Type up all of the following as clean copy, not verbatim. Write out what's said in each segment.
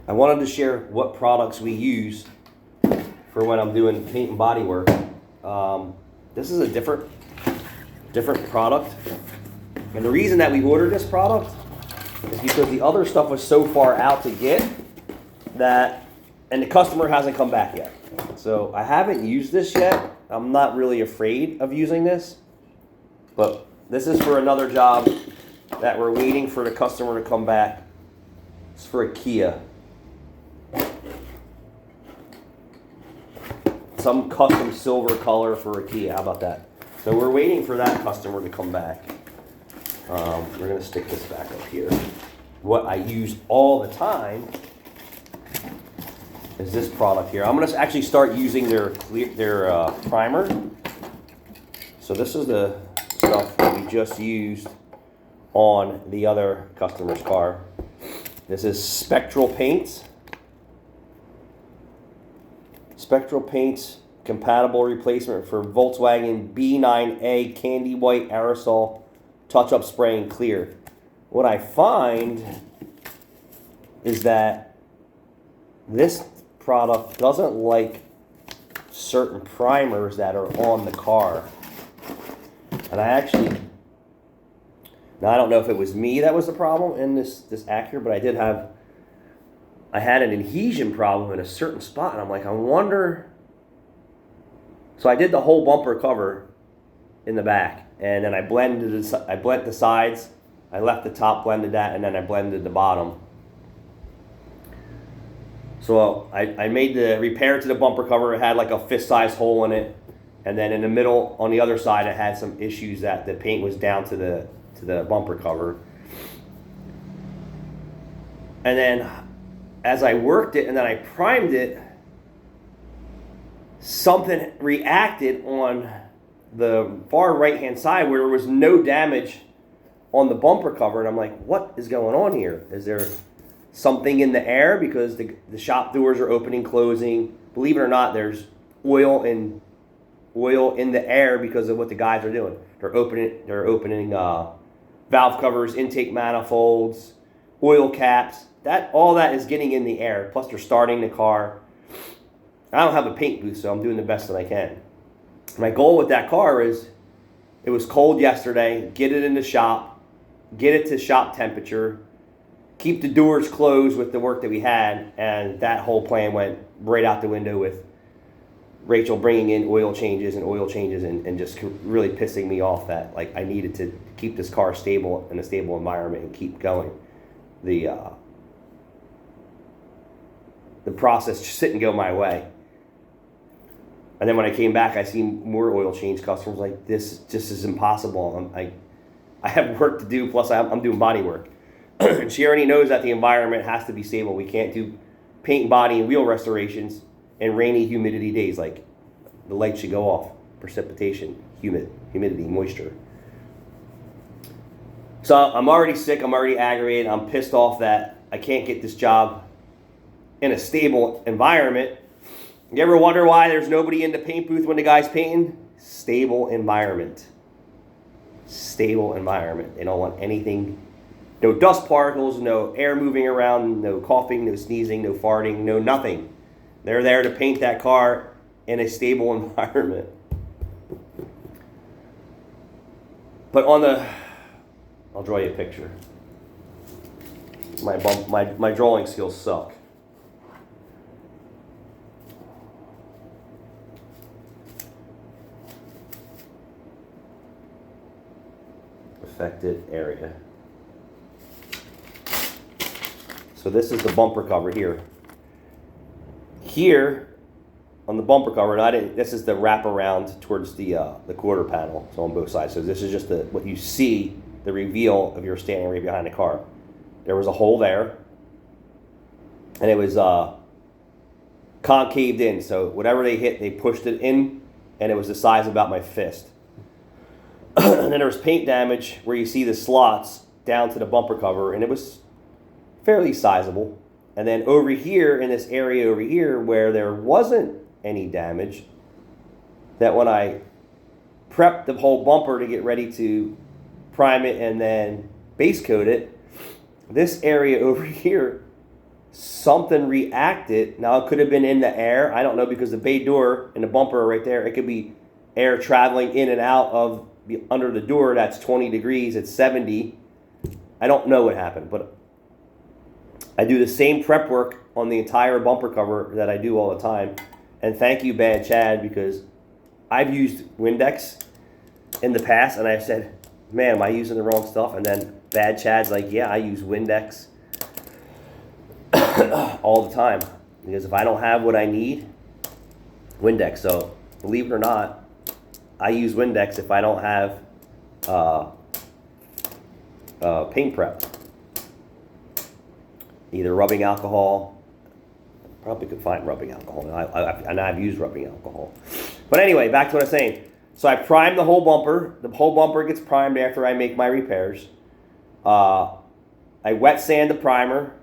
I wanted to share what products we use for when I'm doing paint and body work. This is a different product. And the reason that we ordered this product is because the other stuff was so far out to get that, and the customer hasn't come back yet. So I haven't used this yet. I'm not really afraid of using this, but this is for another job that we're waiting for the customer to come back. It's for a Kia. Some custom silver color for a Kia. How about that? So we're waiting for that customer to come back. We're going to stick this back up here. What I use all the time is this product here. I'm going to actually start using their primer. So this is the stuff that we just used on the other customer's car. This is Spectral Paints. Spectral Paints compatible replacement for Volkswagen B9A Candy White Aerosol Touch-Up Spray and Clear. What I find is that this product doesn't like certain primers that are on the car. And now I don't know if it was me that was the problem in this Acura, but I had an adhesion problem in a certain spot, and I'm like, I wonder. So I did the whole bumper cover in the back, and then I blended the sides. I left the top, blended that, and then I blended the bottom. So I made the repair to the bumper cover. It had like a fist-size hole in it, and then in the middle, on the other side, it had some issues that the paint was down to the bumper cover. And then as I worked it and then I primed it, something reacted on the far right-hand side where there was no damage on the bumper cover. And I'm like, what is going on here? Is there something in the air? Because the shop doors are opening, closing. Believe it or not, there's oil in the air because of what the guys are doing. They're opening valve covers, intake manifolds, oil caps. All that is getting in the air. Plus, they're starting the car. I don't have a paint booth, so I'm doing the best that I can. My goal with that car is, it was cold yesterday. Get it in the shop, get it to shop temperature, keep the doors closed with the work that we had, and that whole plan went right out the window with Rachel bringing in oil changes and just really pissing me off that like I needed to keep this car stable in a stable environment and keep going. The process just didn't go my way. And then when I came back, I seen more oil change customers like, this just is impossible. I have work to do, plus I'm doing body work. And she already knows that the environment has to be stable. We can't do paint, body, and wheel restorations in rainy, humidity days. Like, the lights should go off. Precipitation, humidity, moisture. So I'm already sick. I'm already aggravated. I'm pissed off that I can't get this job in a stable environment. You ever wonder why there's nobody in the paint booth when the guy's painting? Stable environment. Stable environment. They don't want anything. No dust particles, no air moving around, no coughing, no sneezing, no farting, no nothing. They're there to paint that car in a stable environment. But I'll draw you a picture. My drawing skills suck. Affected area. So this is the bumper cover here. Here on the bumper cover, this is the wraparound towards the quarter panel. So on both sides. So this is just what you see, the reveal of your standing right behind the car. There was a hole there, and it was concaved in. So whatever they hit, they pushed it in, and it was the size of about my fist. And then there was paint damage where you see the slots down to the bumper cover, and it was fairly sizable. And then over here, in this area over here where there wasn't any damage, that when I prepped the whole bumper to get ready to prime it and then base coat it, this area over here something reacted. Now it could have been in the air. I don't know, because the bay door and the bumper are right there. It could be air traveling in and out of under the door. That's 20 degrees. It's 70. I don't know what happened, but I do the same prep work on the entire bumper cover that I do all the time. And thank you, Bad Chad, because I've used Windex in the past, and I've said, man, am I using the wrong stuff? And then Bad Chad's like, yeah, I use Windex all the time, because if I don't have what I need, Windex. So believe it or not, I use Windex if I don't have paint prep. Either rubbing alcohol. Probably could find rubbing alcohol. And I've used rubbing alcohol. But anyway, back to what I was saying. So I prime the whole bumper. The whole bumper gets primed after I make my repairs. I wet sand the primer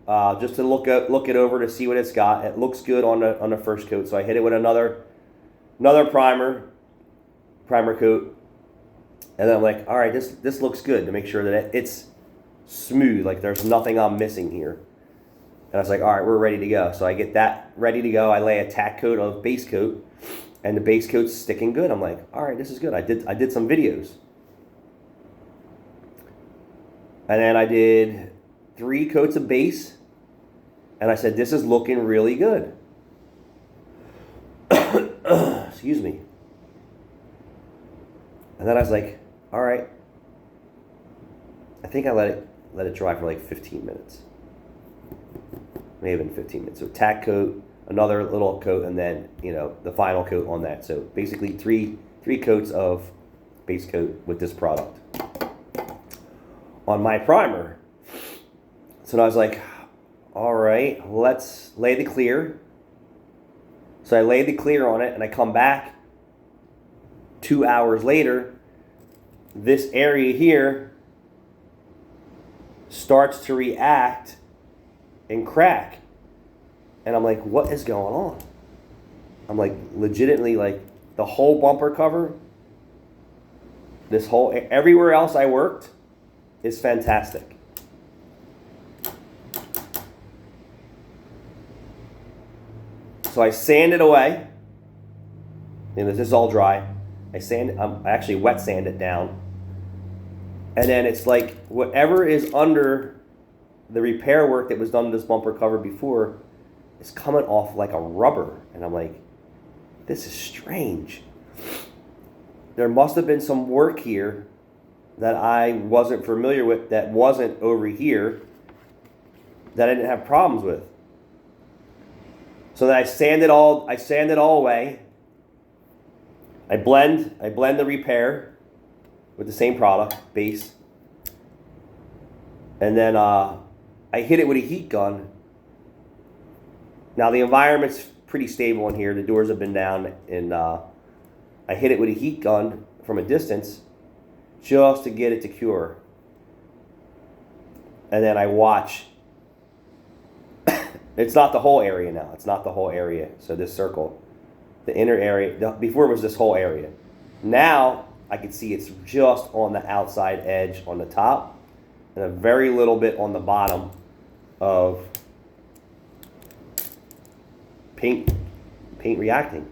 just to look it over to see what it's got. It looks good on the first coat. So I hit it with another primer coat. And then I'm like, all right, this looks good, to make sure that it's smooth, like there's nothing I'm missing here. And I was like, all right, we're ready to go. So I get that ready to go. I lay a tack coat of base coat, and the base coat's sticking good. I'm like, all right, this is good. I did some videos. And then I did 3 coats of base, and I said, this is looking really good. Excuse me. And then I was like, all right. I think I let it dry for like 15 minutes. May have been 15 minutes. So tack coat, another little coat, and then, the final coat on that. So basically three coats of base coat with this product on my primer. So I was like, all right, let's lay the clear. So I laid the clear on it, and I come back 2 hours later. This area here starts to react and crack. And I'm like, what is going on? I'm like, legitimately, like, the whole bumper cover, everywhere else I worked is fantastic. So I sand it away. This is all dry. I actually wet sand it down. And then it's like whatever is under the repair work that was done to this bumper cover before is coming off like a rubber. And I'm like, this is strange. There must have been some work here that I wasn't familiar with, that wasn't over here, that I didn't have problems with. So then I sand it all away. I blend the repair with the same product, base. And then I hit it with a heat gun. Now the environment's pretty stable in here. The doors have been down, and I hit it with a heat gun from a distance just to get it to cure. And then I watch. It's not the whole area now. It's not the whole area. So this circle, the inner area, before it was this whole area. Now I can see it's just on the outside edge on the top, and a very little bit on the bottom of paint reacting.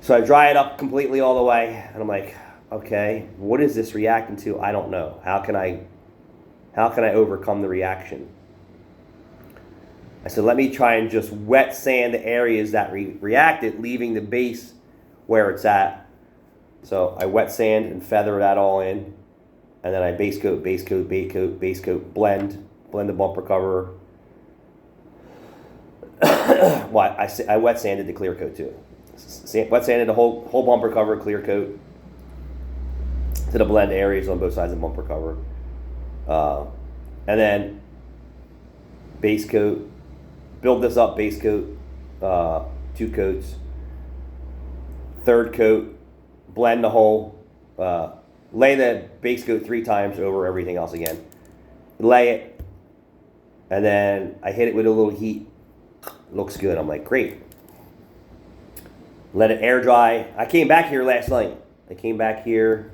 So I dry it up completely all the way, and I'm like, okay, what is this reacting to? I don't know. How can I overcome the reaction? I said, let me try and just wet sand the areas that reacted, leaving the base where it's at. So I wet sand and feather that all in, and then I base coat, blend the bumper cover. Well, I wet sanded the clear coat too. Wet sanded the whole bumper cover, clear coat, to the blend areas on both sides of the bumper cover. And then base coat, build this up, base coat, 2 coats. Third coat, blend the whole, lay the base coat 3 times over everything else again. Lay it, and then I hit it with a little heat. Looks good. I'm like, great. Let it air dry. I came back here last night. I came back here.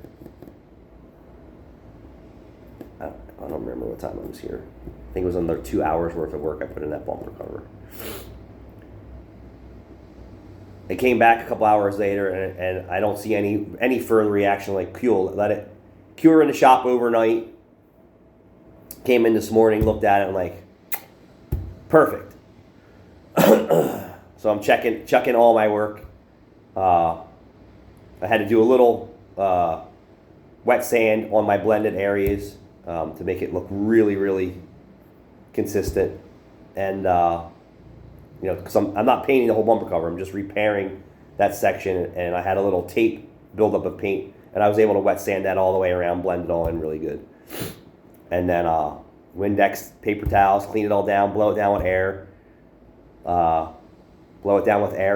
I don't remember what time I was here. I think it was under 2 hours worth of work I put in that bumper cover. I came back a couple hours later, and I don't see any further reaction. Like, cool, let it cure in the shop overnight. Came in this morning, looked at it, and like, perfect. So I'm checking all my work. I had to do a little wet sand on my blended areas to make it look really, really consistent. And because I'm not painting the whole bumper cover, I'm just repairing that section. And I had a little tape buildup of paint, and I was able to wet sand that all the way around, blend it all in really good. And then Windex paper towels, clean it all down, blow it down with air.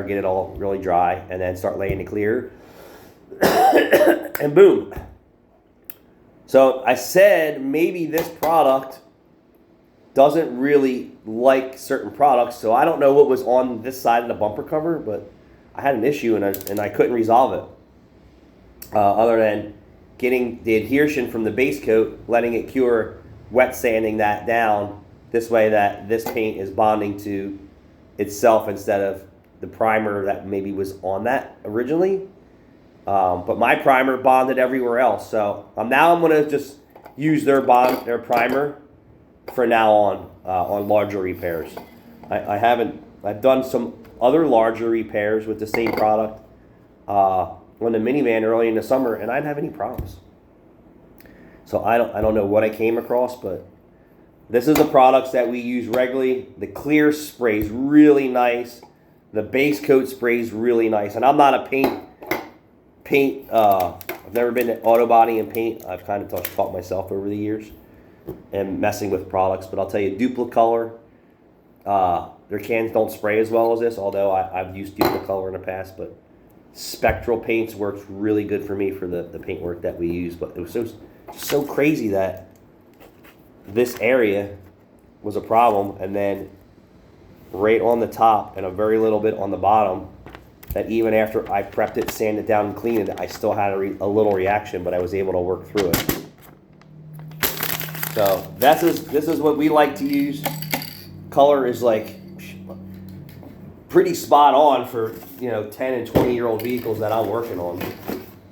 Get it all really dry, and then start laying the clear. And boom. So I said maybe this product doesn't really like certain products, so I don't know what was on this side of the bumper cover, but I had an issue and I couldn't resolve it. Other than getting the adhesion from the base coat, letting it cure, wet sanding that down this way that this paint is bonding to itself instead of the primer that maybe was on that originally. But my primer bonded everywhere else, so now I'm going to just use their primer for now on larger repairs. I've done some other larger repairs with the same product on the minivan early in the summer, and I didn't have any problems. So I don't know what I came across, but this is the products that we use regularly. The clear sprays really nice. The base coat sprays really nice. And I'm not a paint. I've never been to auto body and paint. I've kind of taught myself over the years and messing with products. But I'll tell you, Duplicolor, their cans don't spray as well as this, although I've used Duplicolor in the past. But Spectral Paints works really good for me for the paint work that we use. But it was so crazy that this area was a problem, and then right on the top and a very little bit on the bottom, that even after I prepped it, sanded it down, and cleaned it, I still had a little reaction, but I was able to work through it. So this is what we like to use. Color is like pretty spot on for 10 and 20-year-old vehicles that I'm working on.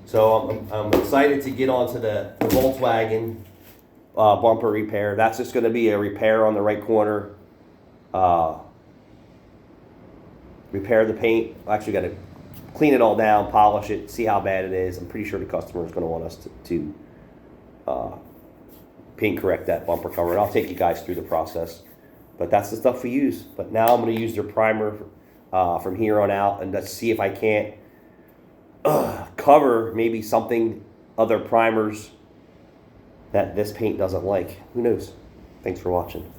So I'm excited to get onto the Volkswagen bumper repair. That's just going to be a repair on the right corner. Repair the paint. Actually got to clean it all down, polish it, see how bad it is. I'm pretty sure the customer is going to want us to paint correct that bumper cover. And I'll take you guys through the process. But that's the stuff we use. But now I'm going to use their primer from here on out, and let's see if I can't cover maybe something other primers that this paint doesn't like. Who knows? Thanks for watching.